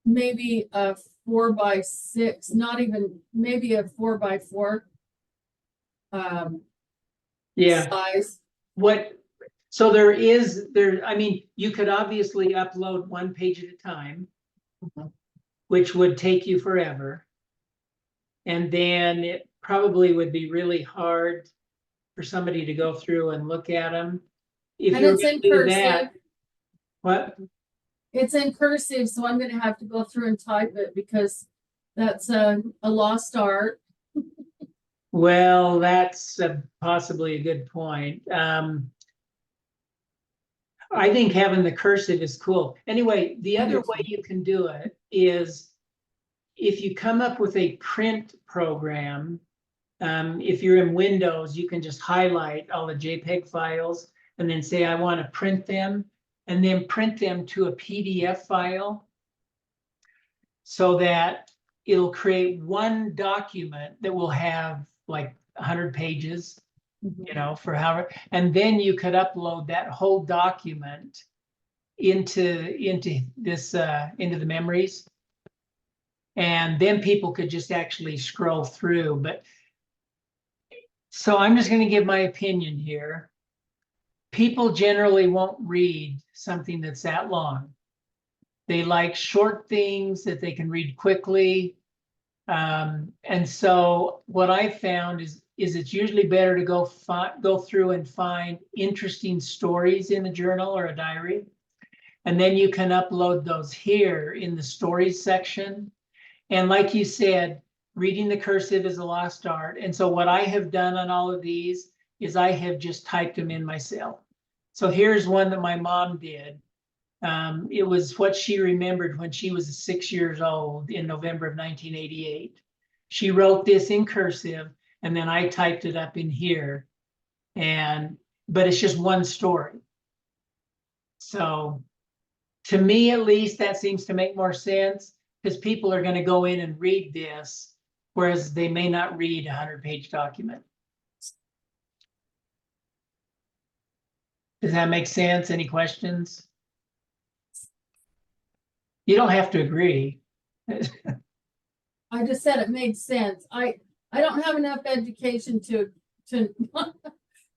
maybe a 4x6, not even, maybe a 4x4 Yeah. size. So I mean, you could obviously upload one page at a time, which would take you forever. And then it probably would be really hard for somebody to go through and look at them. If And you're it's in gonna do cursive. that, what? It's in cursive, so I'm gonna have to go through and type it because that's a lost art. Well, that's possibly a good point. I think having the cursive is cool. Anyway, the other way you can do it is if you come up with a print program, if you're in Windows, you can just highlight all the JPEG files and then say, I want to print them, and then print them to a PDF file so that it'll create one document that will have like 100 pages, you know, for however, and then you could upload that whole document into this into the memories, and then people could just actually scroll through. But so I'm just going to give my opinion here. People generally won't read something that's that long. They like short things that they can read quickly. And so what I found is it's usually better to go through and find interesting stories in a journal or a diary. And then you can upload those here in the stories section. And like you said, reading the cursive is a lost art. And so what I have done on all of these is I have just typed them in myself. So here's one that my mom did. It was what she remembered when she was 6 years old in November of 1988. She wrote this in cursive, and then I typed it up in here. But it's just one story. So to me, at least, that seems to make more sense because people are going to go in and read this, whereas they may not read a 100-page document. Does that make sense? Any questions? You don't have to agree. I just said it made sense. I don't have enough education to to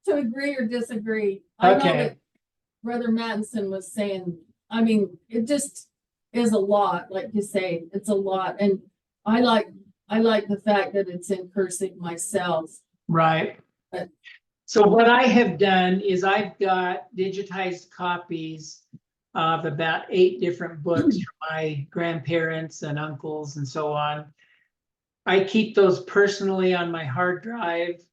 agree or disagree. I know Okay. that Brother Mattinson was saying, I mean, it just is a lot, like you say, it's a lot. And I like the fact that it's in cursive myself. Right. But- So what I have done is I've got digitized copies of about 8 different books from my grandparents and uncles and so on. I keep those personally on my hard drive,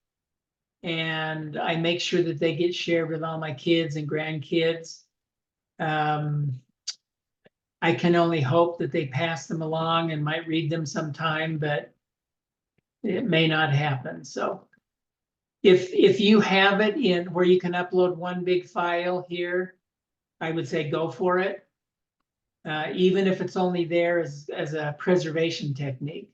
and I make sure that they get shared with all my kids and grandkids. I can only hope that they pass them along and might read them sometime, but it may not happen. So if you have it in where you can upload one big file here, I would say go for it. Even if it's only there as a preservation technique.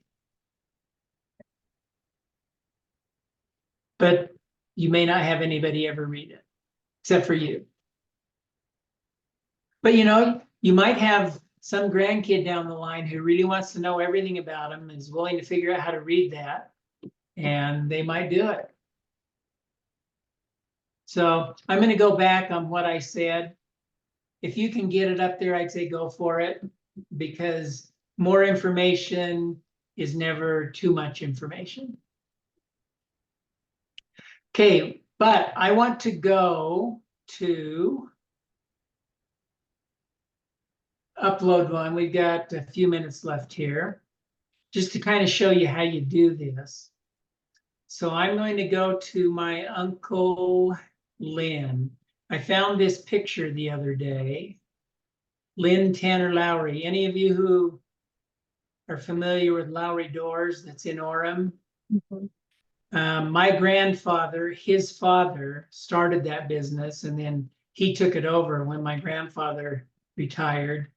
But you may not have anybody ever read it, except for you. But you know, you might have some grandkid down the line who really wants to know everything about them, is willing to figure out how to read that, and they might do it. So I'm going to go back on what I said. If you can get it up there, I'd say go for it, because more information is never too much information. Okay, but I want to go to upload one. We've got a few minutes left here, just to kind of show you how you do this. So I'm going to go to my Uncle Lynn. I found this picture the other day. Lynn Tanner Lowry. Any of you who are familiar with Lowry Doors, that's in Orem? My grandfather, his father, started that business, and then he took it over when my grandfather retired.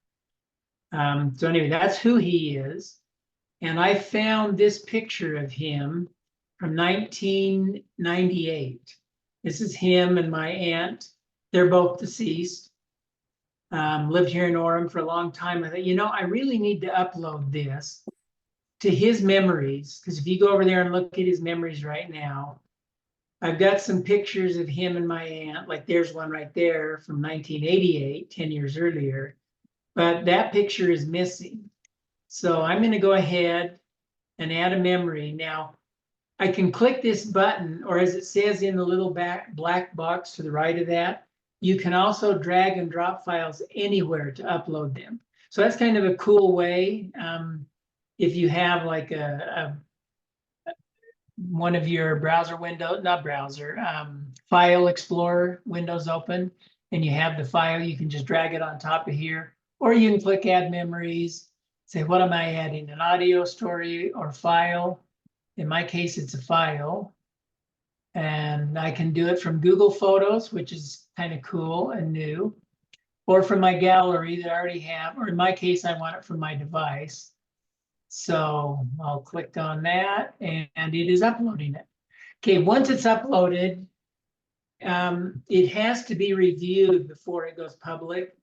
So anyway, that's who he is. And I found this picture of him from 1998. This is him and my aunt. They're both deceased. Lived here in Orem for a long time. I thought, you know, I really need to upload this to his memories, because if you go over there and look at his memories right now, I've got some pictures of him and my aunt. Like there's one right there from 1988, 10 years earlier, but that picture is missing. So I'm going to go ahead and add a memory. Now, I can click this button, or as it says in the little black box to the right of that, you can also drag and drop files anywhere to upload them. So that's kind of a cool way. If you have like one of your browser window, not browser, file explorer windows open, and you have the file, you can just drag it on top of here, or you can click add memories, say, what am I adding, an audio story or file? In my case, it's a file. And I can do it from Google Photos, which is kind of cool and new, or from my gallery that I already have, or in my case, I want it from my device. So I'll click on that, and it is uploading it. Okay, once it's uploaded, it has to be reviewed before it goes public.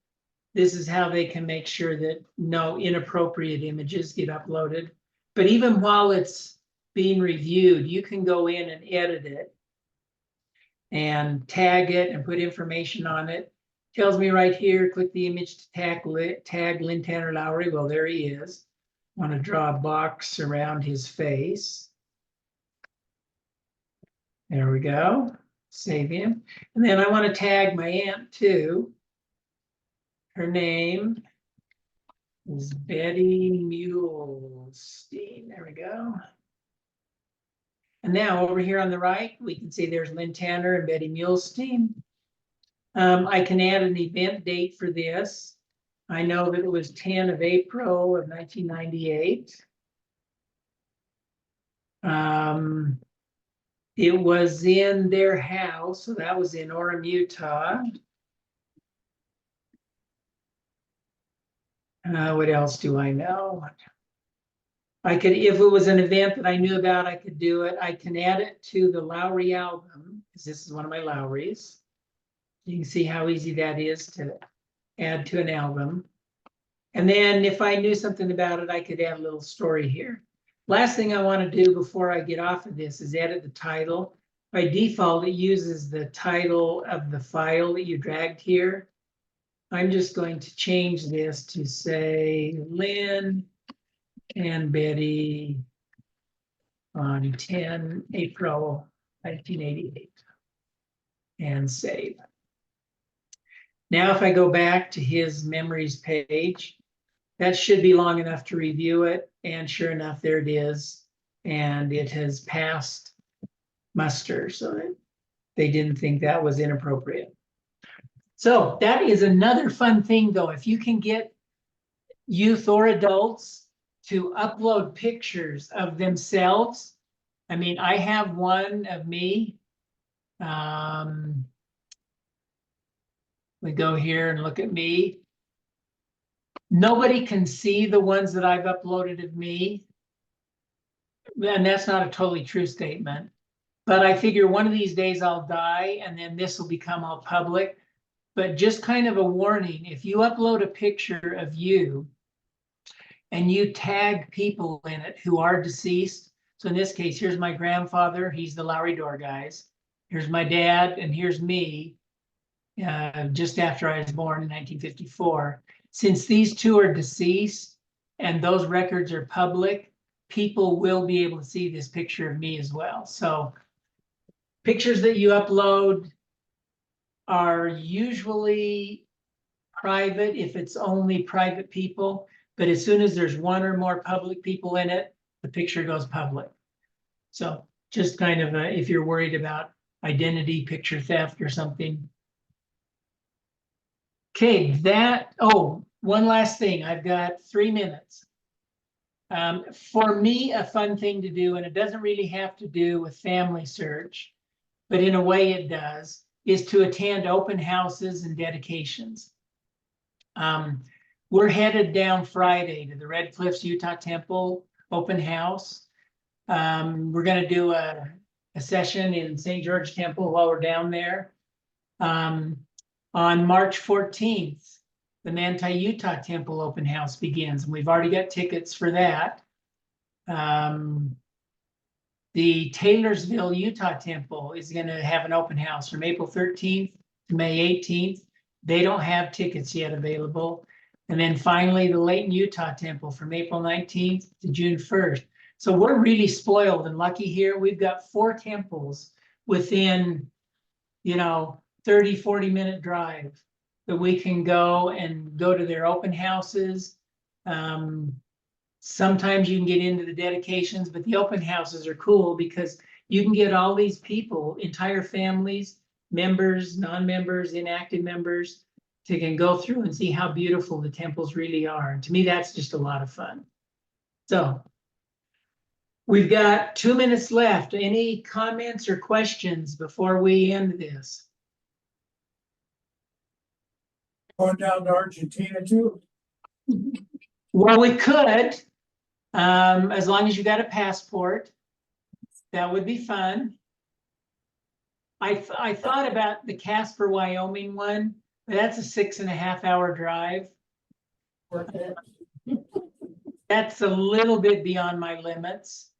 This is how they can make sure that no inappropriate images get uploaded. But even while it's being reviewed, you can go in and edit it and tag it and put information on it. Tells me right here, click the image to tag Lynn Tanner Lowry. Well, there he is. I want to draw a box around his face. There we go. Save him. And then I want to tag my aunt too. Her name is Betty Mulestein. There we go. And now over here on the right, we can see there's Lynn Tanner and Betty Mulestein. I can add an event date for this. I know that it was 10 of April of 1998. It was in their house, so that was in Orem, Utah. What else do I know? I could, if it was an event that I knew about, I could do it. I can add it to the Lowry album, because this is one of my Lowrys. You can see how easy that is to add to an album. And then if I knew something about it, I could add a little story here. Last thing I want to do before I get off of this is edit the title. By default, it uses the title of the file that you dragged here. I'm just going to change this to say Lynn and Betty on 10 April 1988 and save. Now, if I go back to his memories page, that should be long enough to review it. And sure enough, there it is. And it has passed muster, so that they didn't think that was inappropriate. So that is another fun thing, though. If you can get youth or adults to upload pictures of themselves. I mean, I have one of me. We go here and look at me. Nobody can see the ones that I've uploaded of me. And that's not a totally true statement. But I figure one of these days I'll die and then this will become all public. But just kind of a warning, if you upload a picture of you and you tag people in it who are deceased. So in this case, here's my grandfather, he's the Lowry door guys. Here's my dad, and here's me, just after I was born in 1954. Since these two are deceased and those records are public, people will be able to see this picture of me as well. So pictures that you upload are usually private if it's only private people, but as soon as there's one or more public people in it, the picture goes public. So just kind of if you're worried about identity, picture theft or something. Okay, one last thing. I've got 3 minutes. For me, a fun thing to do, and it doesn't really have to do with FamilySearch, but in a way it does, is to attend open houses and dedications. We're headed down Friday to the Red Cliffs Utah Temple open house. We're going to do a session in St. George Temple while we're down there. On March 14th, the Manti Utah Temple open house begins, and we've already got tickets for that. The Taylorsville Utah Temple is going to have an open house from April 13th to May 18th. They don't have tickets yet available. And then finally, the Layton Utah Temple from April 19th to June 1st. So we're really spoiled and lucky here. We've got 4 temples within, 30, 40-minute drive that we can go to their open houses. Sometimes you can get into the dedications, but the open houses are cool because you can get all these people, entire families, members, non-members, inactive members, can go through and see how beautiful the temples really are. And to me, that's just a lot of fun. So we've got 2 minutes left. Any comments or questions before we end this? Going down to Argentina too. Well, we could, as long as you got a passport. That would be fun. I thought about the Casper, Wyoming one, but that's a 6.5-hour drive. Worth it. That's a little bit beyond my limits.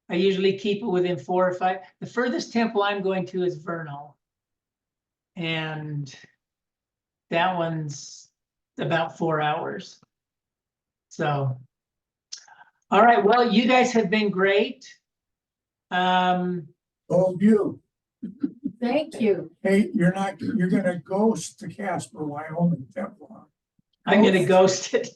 I usually keep it within 4 or 5. The furthest temple I'm going to is Vernal. And that one's about 4 hours. So, all right, well, you guys have been great. Oh, you. Thank you. Hey, you're gonna ghost the Casper, Wyoming temple. I'm gonna ghost it.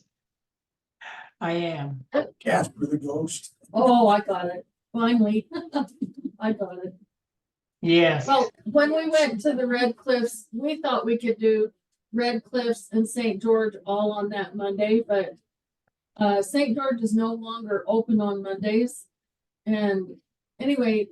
I am. Casper the ghost. Oh, I got it. Finally. I got it. Yes. Well, when we went to the Red Cliffs, we thought we could do Red Cliffs and St. George all on that Monday, but St. George is no longer open on Mondays. And anyway,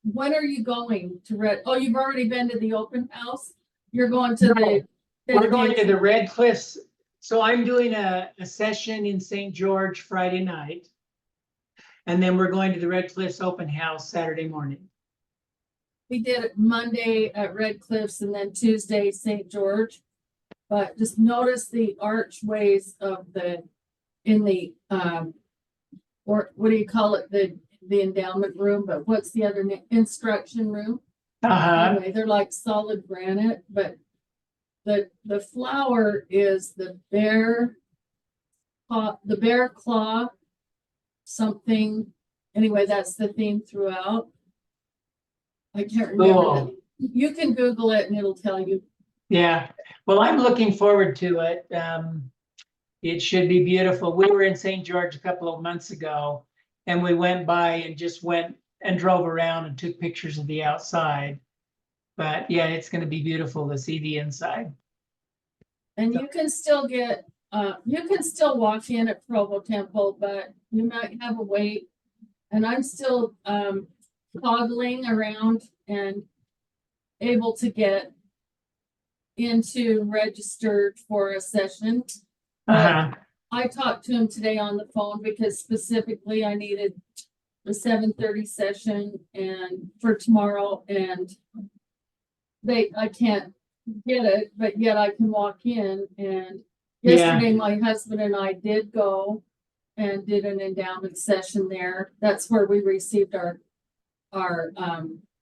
when are you going to Red? Oh, you've already been to the open house? You're going to We're going to the Red Cliffs. So I'm doing a session in St. George Friday night. And then we're going to the Red Cliffs open house Saturday morning. We did it Monday at Red Cliffs and then Tuesday, St. George. But just notice the archways in the or what do you call it? The endowment room, but what's the other name? Instruction room. Uh-huh. Anyway, they're like solid granite, but the flower is the bear claw something. Anyway, that's the theme throughout. I can't remember. Cool. You can Google it and it'll tell you. Yeah, well, I'm looking forward to it. It should be beautiful. We were in St. George a couple of months ago, and we went by and just went and drove around and took pictures of the outside. But yeah, it's gonna be beautiful to see the inside. And you can still you can still walk in at Provo Temple, but you might have a wait. And I'm still toggling around and able to get into registered for a session. Uh-huh. I talked to him today on the phone because specifically I needed the 7:30 session and for tomorrow, and I can't get it, but yet I can walk in. And yesterday my husband and I did go and did an endowment session there. That's where we received our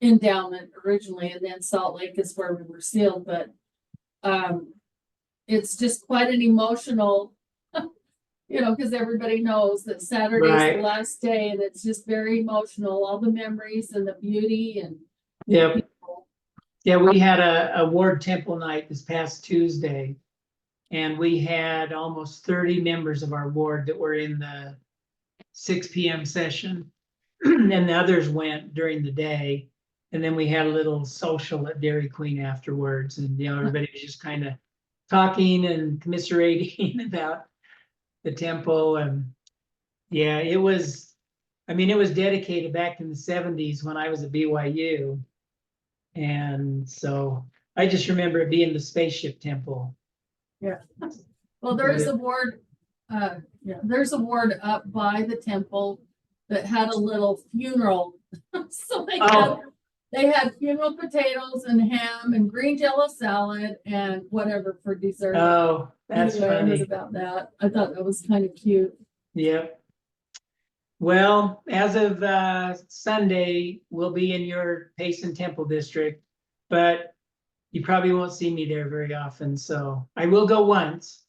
endowment originally, and then Salt Lake is where we were sealed. But it's just quite an emotional, because everybody knows that Saturday is Right. the last day, and it's just very emotional, all the memories and the beauty and Yep. people. Yeah, we had a ward temple night this past Tuesday. And we had almost 30 members of our ward that were in the 6 p.m. session. And the others went during the day. And then we had a little social at Dairy Queen afterwards. And everybody was just kind of talking and commiserating about the temple. And yeah, it was dedicated back in the 70s when I was at BYU. And so I just remember it being the spaceship temple. Well, there's a ward, there's a ward up by the temple that had a little funeral. So they had funeral potatoes and ham and green jello salad and whatever for dessert. Oh, that's Anyway, it was funny. about that. I thought that was kind of cute. Yep. Well, as of Sunday, we'll be in your Payson Temple District, but you probably won't see me there very often. So I will go once,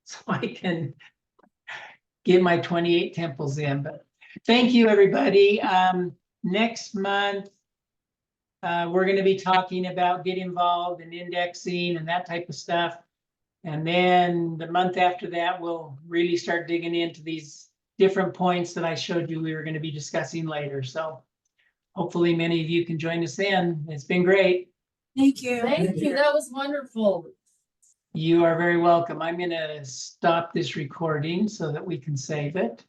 so I can get my 28 temples in. But thank you, everybody. Next month, we're going to be talking about get involved in indexing and that type of stuff. And then the month after that, we'll really start digging into these different points that I showed you we were going to be discussing later. So hopefully many of you can join us in. It's been great. Thank you. Thank you. That was wonderful. You are very welcome. I'm going to stop this recording so that we can save it.